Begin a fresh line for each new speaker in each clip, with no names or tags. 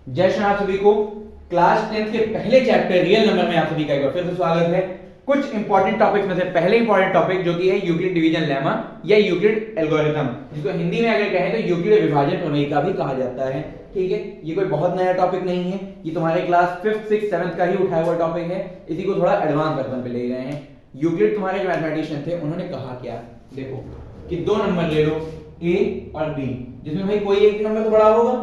जय श्री राम सभी को। क्लास 10 के पहले चैप्टर रियल नंबर में आप सभी का एक बार फिर से स्वागत है। कुछ इंपॉर्टेंट टॉपिक्स में से पहले इंपॉर्टेंट टॉपिक जो कि है यूक्लिड डिवीजन लेमा या यूक्लिड एल्गोरिथम, जिसको हिंदी में अगर कहें तो यूक्लिड विभाजन प्रमेय का भी कहा जाता है। ठीक है, ये कोई बहुत नया टॉपिक नहीं है, ये तुम्हारे क्लास 5th 6th 7th का ही उठाया हुआ टॉपिक है। इसी को थोड़ा एडवांस वर्जन पे ले गए हैं। यूक्लिड तुम्हारे जो मैथमेटिशियन थे उन्होंने कहा क्या, देखो कि दो नंबर ले लो a और b, जिसमें भाई कोई एक नंबर तो बड़ा होगा,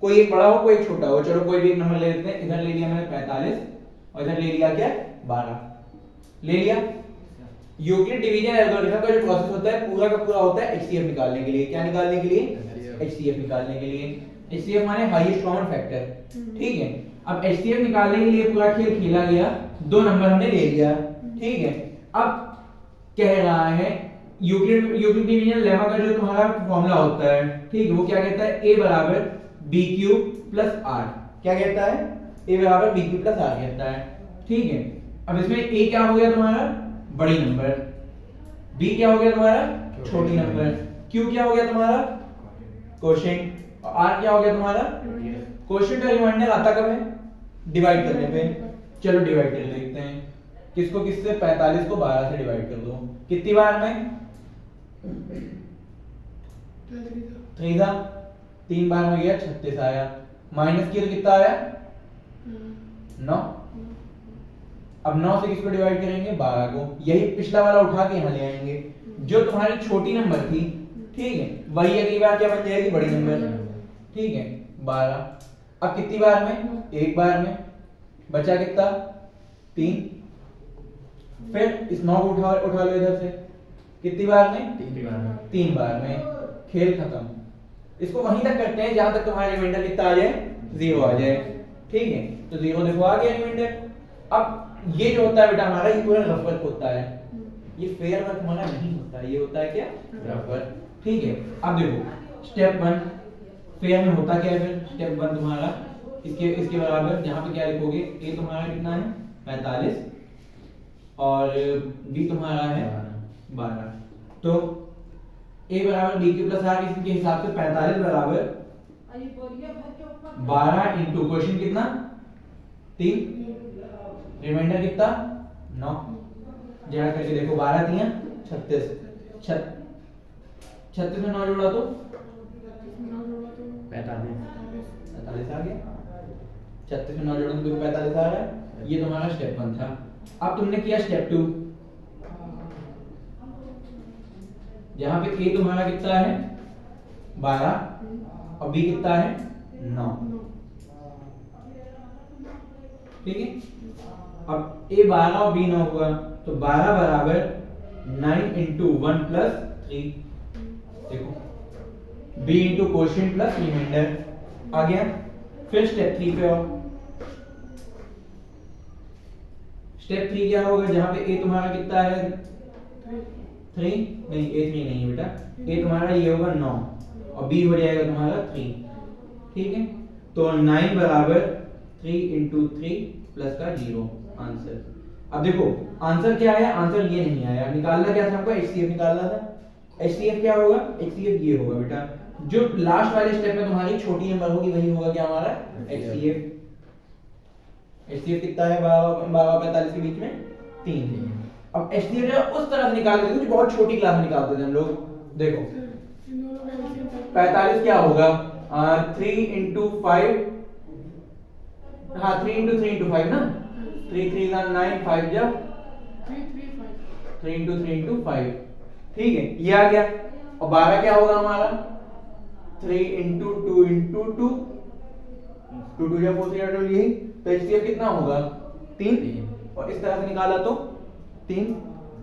कोई एक बड़ा हो कोई एक छोटा हो। चलो कोई भी एक नंबर ले लेते हैं। इधर ले लिया मैंने 45 और इधर ले लिया क्या 12 ले लिया। यूक्लिड डिवीजन एल्गोरिथम का जो प्रोसेस होता है पूरा का पूरा होता है एचसीएफ निकालने के लिए। क्या निकालने के लिए? एचसीएफ निकालने के लिए। एचसीएफ माने हाईएस्ट कॉमन फैक्टर। ठीक है, अब एचसीएफ निकालने के लिए पूरा खेल खेला गया। दो नंबर हमने ले लिया। ठीक है, अब कह रहा है यूक्लिड डिवीजन लेमा का जो तुम्हारा फॉर्मूला होता है, ठीक है, वो क्या कहता है? a बराबर बी क्यूब प्लस आर। क्या कहता है? a बराबर बी क्यूब प्लस आर कहता है। ठीक है, अब इसमें a क्या हो गया तुम्हारा? बड़ी नंबर। b क्या हो गया तुम्हारा? छोटी नंबर। q क्या हो गया तुम्हारा? कोशेंट। और r क्या हो गया तुम्हारा? कोशेंट का रिमाइंडर आता कब है? डिवाइड करने पे। चलो डिवाइड कर देखते हैं। किसको किससे? 45 को 12 से डिवाइड कर दो। कितनी बार में? 3 था, 3 बार में गया 36 आया। माइनस किया तो कितना आया? 9। अब 9 से किसको डिवाइड करेंगे? 12 को। यही पिछला वाला उठा के यहाँ ले आएंगे। जो तुम्हारी छोटी नंबर थी, ठीक है, वही अगली बार क्या बन जाएगी? बड़ी नंबर। ठीक है, 12। अब कितनी बार में? एक बार में। बचा कितना? 3। फिर इस 9 को उठा लो इधर से। कितनी बार में? 3 बार में। खेल खत्म। इसको वहीं तक करते हैं जहां तक तुम्हारा रिमाइंडर कितना आ जाए? 0 आ जाए। ठीक है, तो 0 देखो आ गया रिमाइंडर। अब ये जो होता है बेटा हमारा, ये पूरा रफ वर्क होता है। ये फेयर वर्क हमारा नहीं होता है, ये होता है क्या? Rough work. ठीक है, अब देखो स्टेप 1 फेयर में होता क्या है? फिर स्टेप 1 तुम्हारा इसके बराबर, यहाँ पे क्या लिखोगे? a तुम्हारा कितना है? 45 और b तुम्हारा है 12। तो a बराबर b क्यूब प्लस आर, इसके हिसाब से 45 बराबर 12 इंटू क्वेश्चन कितना? 3। रिमाइंडर कितना? 9। जरा करके देखो 12 3 36। 36 में 9 जोड़ा तो 45 आ गया। 36 में 9 जोड़ा तो 45 आ रहा है। ये तुम्हारा स्टेप 1 था। अब तुमने किया स्टेप 2, जहां पे a तुम्हारा कितना है? 12 और b कितना है? 9। ठीक है, अब a 12 और b 9 हुआ तो 12 बराबर 9 इंटू 1 प्लस 3। देखो b into quotient plus remainder आ गया। फिर स्टेप 3 पे आओ। स्टेप 3 क्या होगा? जहां पे a तुम्हारा कितना है? 3 नहीं, a 3 नहीं है बेटा। a तुम्हारा ये होगा 9 और b हो जाएगा तुम्हारा 3। ठीक है, तो 9 बराबर 3 इंटू 3 प्लस का 0 आंसर। अब देखो आंसर क्या आया? आंसर ये नहीं आया। निकालना क्या था हमको? एचसीएफ निकालना था। एचसीएफ क्या होगा? एचसीएफ ये होगा बेटा, जो लास्ट वाले स्टेप में तुम्हारी छोटी नंबर होगी वही होगा क्या हमारा? एचसीएफ। एचसीएफ कितना है? 12 45 के बीच में 3। अब एचसीएफ उस तरह से निकालते थे, बहुत छोटी क्लास में निकालते थे हम लोग। देखो 45 क्या होगा? 3 इंटू 5, हाँ 3 इंटू 3 इंटू 5 ना। 3 3 का 9, 5 जा 3 इंटू 3 इंटू 5। ठीक है, ये आ गया। और 12 क्या होगा हमारा? 3 इंटू 2 इंटू 2, 2 2 या 4 3 8 यही। तो एचसीएफ कितना होगा? 3। और इस तरह से निकाला तो 3।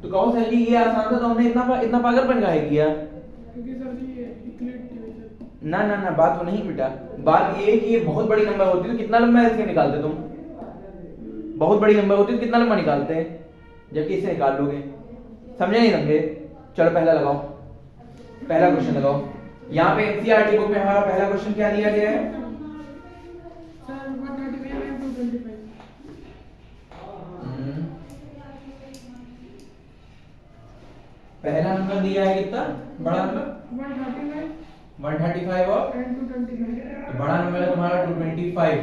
तो कहो सर जी ये आसान था तो हमने इतना पागलपन काहे किया?
क्योंकि सर जी ये यूक्लिड डिवीजन।
ना बात वो नहीं बेटा। बात ये है कि ये बहुत बड़ी नंबर होती है तो कितना लंबा इससे निकालते तुम? बहुत बड़ी नंबर होती है तो कितना लंबा निकालते हैं, जबकि इससे निकाल लोगे। समझे नहीं समझे? चलो पहला लगाओ, पहला क्वेश्चन लगाओ। यहाँ पे एनसीईआरटी बुक में हमारा पहला क्वेश्चन क्या दिया गया है?
Sir 135 and 225।
पहला नंबर दिया है कितना? बड़ा नंबर 135 और
एंड 225
तो बड़ा नंबर है तुम्हारा 225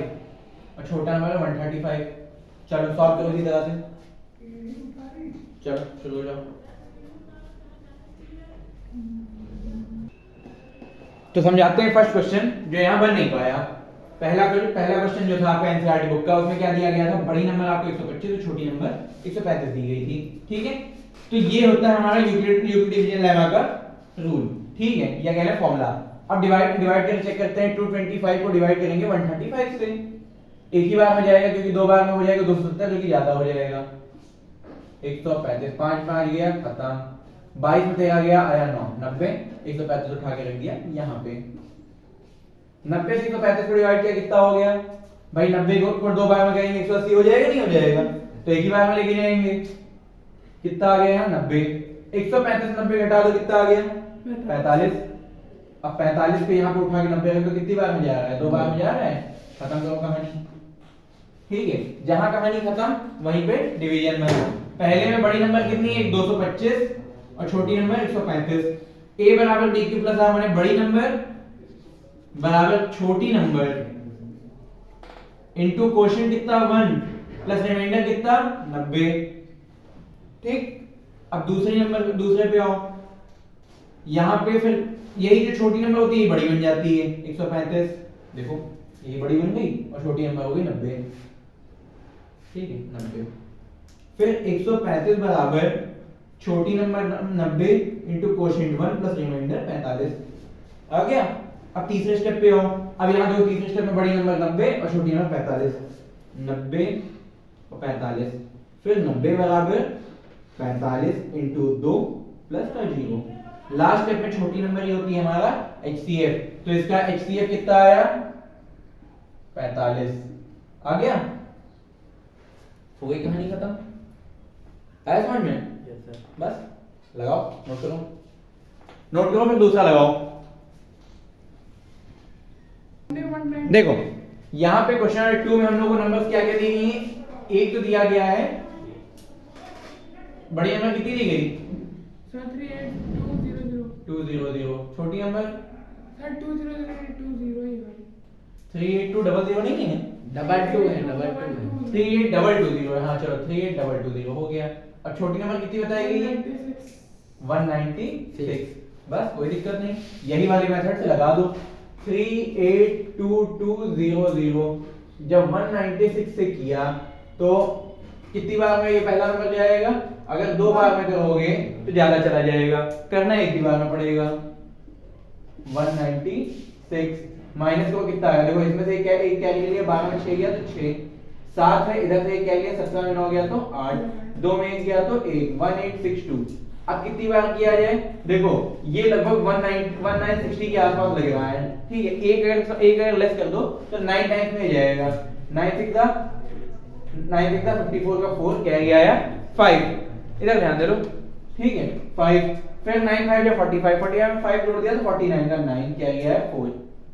और छोटा नंबर है 135। चलो सॉल्व करो इसी तरह से। चलो शुरू हो जाओ। तो समझाते हैं फर्स्ट क्वेश्चन जो यहाँ बन नहीं पाया। पहला क्वेश्चन जो था आपका एनसीईआरटी बुक का, उसमें क्या दिया गया था, बड़ी नंबर आपको 125 और छोटी नंबर 135 दी गई थी। ठीक है, तो ये होता है हमारा यूक्लिड डिवीजन लेमा का रूल। ठीक है, या कह लें फॉर्मूला। अब डिवाइड करके चेक करते हैं। 225 को डिवाइड करेंगे 135 से, एक ही बार में जाएगा क्योंकि दो बार में हो जाएगा 270 जो कि ज्यादा हो जाएगा। 135 5 5 गया खत्म। 22 में से आ गया आया 9 90 135 उठा के रख दिया यहाँ पे। 90 से 135 को डिवाइड किया कितना हो गया भाई, 90 को दो बार में करेंगे 180 हो जाएगा नहीं हो जाएगा, तो एक ही बार में लेके जाएंगे। कितना आ गया यहाँ 90, 135 90 घटा दो कितना आ गया 45। अब 45 को यहाँ पे उठा के 90 तो कितनी बार में जा रहा है, दो बार में जा रहा है। खत्म करो कहानी। ठीक है, जहां कहानी खत्म वहीं पे डिवीजन में। पहले में बड़ी नंबर कितनी है 225 और छोटी नंबर 135। a बराबर b क्यू प्लस r माने बड़ी नंबर बराबर छोटी नंबर इनटू क्वोशिएंट कितना 1 प्लस रिमाइंडर कितना 90। ठीक, अब दूसरे पे आओ। यहां पे फिर यही जो छोटी नंबर होती है बड़ी बन जाती है 135। देखो ये बड़ी बन गई और छोटी नंबर हो गई 90। ठीक है 90। फिर 135 बराबर छोटी number 90 into quotient 1 plus remainder 45 आ गया। अब तीसरे स्टेप पे आओ। अब यहां देखो तीसरे स्टेप में बड़ी नंबर 90 और छोटी नंबर 45। 90 और 45, फिर 90 बराबर 45 इनटू 2 प्लस 0। लास्ट स्टेप में छोटी नंबर ये होती है हमारा HCF, तो इसका HCF कितना आया 45 आ गया। हो गई कहानी खत्म। आया समझ में?
Yes sir.
बस लगाओ, नोट करो फिर दूसरा लगाओ। देखो यहाँ पे क्वेश्चन नंबर 2 में हम लोग को नंबर्स क्या क्या दी गई हैं। एक तो दिया गया है बड़ी नंबर कितनी दी गई
सर 38200
200। छोटी नंबर
सर 20020 ही है।
38200 नहीं है,
डबल टू है
38220 है। हाँ चलो 38220 हो गया। अब छोटी नंबर कितनी बताई गई है 196। बस कोई दिक्कत नहीं, यही वाली मेथड से लगा दो। 38220 जब 196 से किया तो कितनी बार में ये पहला नंबर जाएगा। अगर दो बार में करोगे तो ज्यादा चला जाएगा, करना एक ही बार में पड़ेगा। 196 माइनस को कितना है, देखो इसमें से एक कैरी लिया 12 में 6 गया तो 6, 7 है इधर से एक कैरी लिया 17 में 9 गया तो 8, 2 में 1 गया तो 1, 1862। अब कितनी बार किया जाए, देखो ये लगभग 1960 के आसपास लग रहा है। ठीक है, एक अगर लेस कर दो तो 9 टाइम्स में जाएगा। 9 6 54 का 4 कैरी आया 5, इधर ध्यान दे लो। ठीक है 5, फिर 9 5 या 45, 45 में 5 जोड़ दिया तो 49 का 9 कैरी आया 4।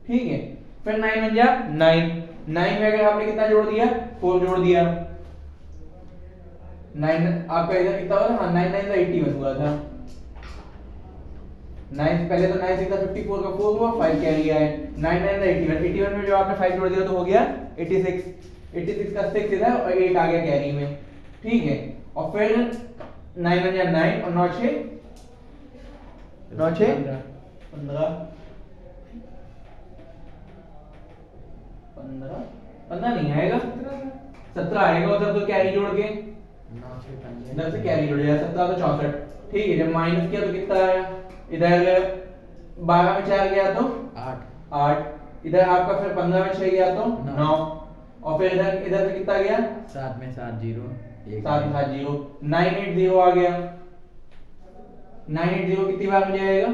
ठीक है, फिर 9 बन जा 9 में अगर आपने कितना जोड़ दिया 4 जोड़ दिया 9 आपका इधर कितना हुआ था 9 9 81 हुआ था। 9 पहले तो 9 6 54 का 4 हुआ 5 कैरी आया 9 9 81 में जो आपने 5 जोड़ दिया तो हो गया 86 का 6 इधर और 8 आ गया कैरी में। ठीक है, और फिर 9 बन जा 9 और 9 6 15 नहीं आएगा 17 आएगा उधर तो कैरी जोड़ के इधर से कैरी जोड़ जाएगा 17 तो 64। ठीक है, जब माइनस किया तो कितना आया, इधर 12 में 4 गया तो 8, इधर आपका फिर 15 में 6 गया तो 9, और फिर इधर से कितना गया
7 में 7 0
7 में 7 0, 980 आ गया। 980 कितनी बार में जाएगा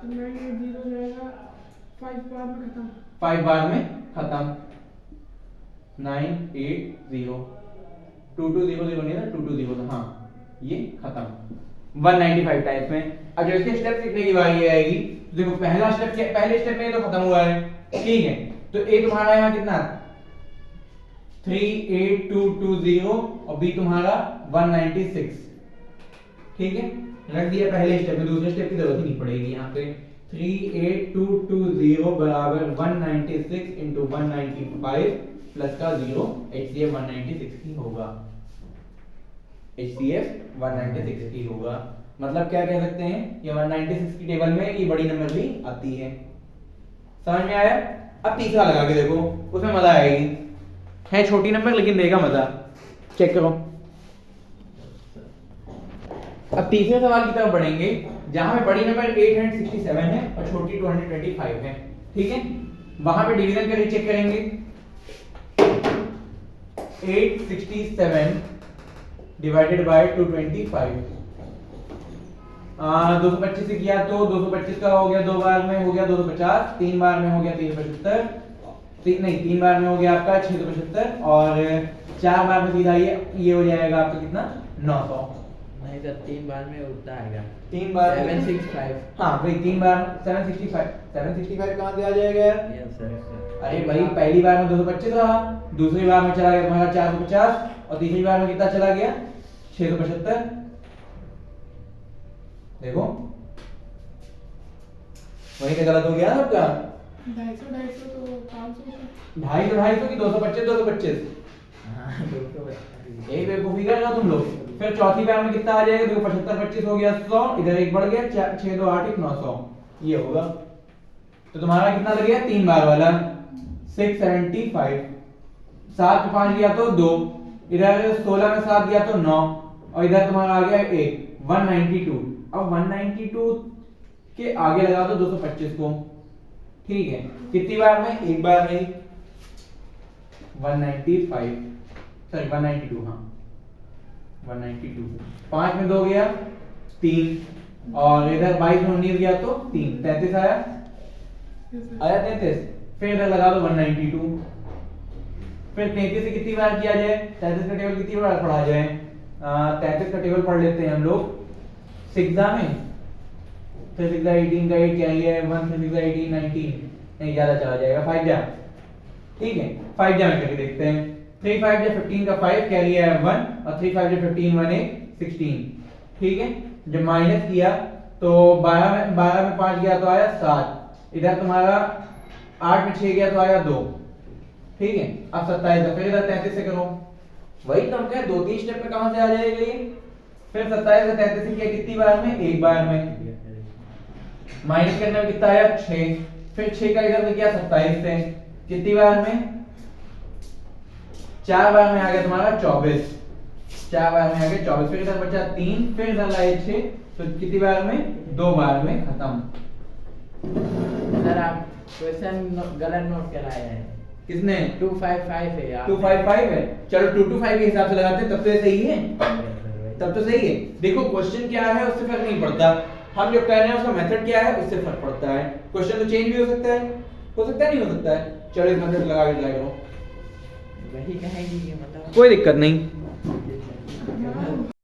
980 जाएगा 5 बार में खत्म।
5 बार में खत्म। 980 2200 नहीं था 2200 था, हाँ ये खत्म 195 टाइप में। अब जो इसके स्टेप लिखने की बारी आएगी, देखो पहले स्टेप में तो खत्म हुआ है। ठीक है, तो ए तुम्हारा यहाँ कितना 38220 और बी तुम्हारा 196। ठीक है, रख दिया पहले स्टेप में, दूसरे स्टेप की जरूरत ही नहीं पड़ेगी यहाँ पे। 38220 बराबर 196 इंटू 195 प्लस का 0, HCF 196 ही होगा, HCF 196 ही होगा। मतलब क्या कह सकते हैं, ये 196 की टेबल में ये बड़ी नंबर भी आती है। समझ में आया? अब तीसरा लगा के देखो, उसमें मजा आएगी। है छोटी नंबर लेकिन देगा मजा। चेक करो। अब तीसरे सवाल की तरफ बढ़ेंगे, जहां पे बड़ी नंबर 867 है और छोटी 225 है। ठीक है, वहां पे डिवीजन करके चेक करेंगे। 867 डिवाइडेड बाय 225, 225 से किया तो 225 का हो गया, 2 बार में हो गया 250, 3 बार में हो गया 375, 3 बार में हो गया आपका 675 और 4 बार में सीधा ये हो जाएगा आपका कितना, 900।
नहीं सर 3 बार में उतना आएगा,
3 बार
765।
हाँ भाई 3 बार 765 कहाँ से आ जाएगा यार?
Yes sir.
अरे भाई पहली बार में 225 रहा, दूसरी बार में चला गया तुम्हारा 450 और तीसरी बार में कितना चला गया, 675। देखो वही तो गलत हो गया ना आपका।
250 तो 500
250 की 225
हाँ 200।
एक बेवकूफी कर रहे हो तुम लोग। फिर चौथी बार में कितना आ जाएगा, देखो 75 25 हो गया 100, इधर एक बढ़ गया 6 2 8 900, ये होगा। तो तुम्हारा कितना लग गया 3 बार वाला 675, 7 में 5 दिया तो 2, इधर 16 में 7 दिया तो 9 और इधर तुम्हारा आ गया 1 192। अब 192 के आगे लगा दो 225 को। ठीक है, कितनी बार में, एक बार में 195, सॉरी 192, हाँ 192, 5 में 2 गया 3 और इधर 22 में 19 गया तो 3, 33 आया 33। फिर इधर लगा दो 192, फिर 33 से कितनी बार किया जाए, 33 का टेबल कितनी बार पढ़ा जाए, 33 का टेबल पढ़ लेते हैं हम लोग 6 में, फिर 6 18 का 8 क्या है 1 फिर 6 18 19, नहीं ज्यादा चला जाएगा 5 जा। ठीक है, 5 जा में करके देखते हैं। 3 5 जा 15 का 5 क्या लिया है 1 और 3 5 जा 15 1 16। ठीक है, जब माइनस किया तो 12 में 5 गया तो आया 7, इधर तुम्हारा 8 में 6 गया तो आया 2। ठीक है, अब 27 फिर इधर 33 से करो, वही तो हम कह 2-3 स्टेप में कहां से आ जाएगा ये। फिर 27 से 33 से किया कितनी बार में, एक बार में, माइनस करने में कितना आया 6, फिर 6 का इधर से किया 27 से कितनी बार में, 4 बार में आ गया तुम्हारा 24, 4 बार में आ गया 24, फिर इधर बचा 3, फिर इधर लाए 6, तो कितनी बार में, 2 बार में खत्म।
सर आप क्वेश्चन गलत नोट कराए हैं,
किसने?
255 है यार,
255 है, चलो 225 के हिसाब से लगाते हैं, तब तो ये सही है, तब तो सही है। देखो क्वेश्चन क्या है उससे फर्क नहीं पड़ता, हम जो कर रहे हैं उसका मेथड क्या है उससे फर्क पड़ता है। क्वेश्चन तो चेंज भी हो सकता है नहीं हो सकता है। चलो इस मेथड लगा के ट्राई करो,
वही कहेंगे कि मतलब
कोई दिक्कत नहीं।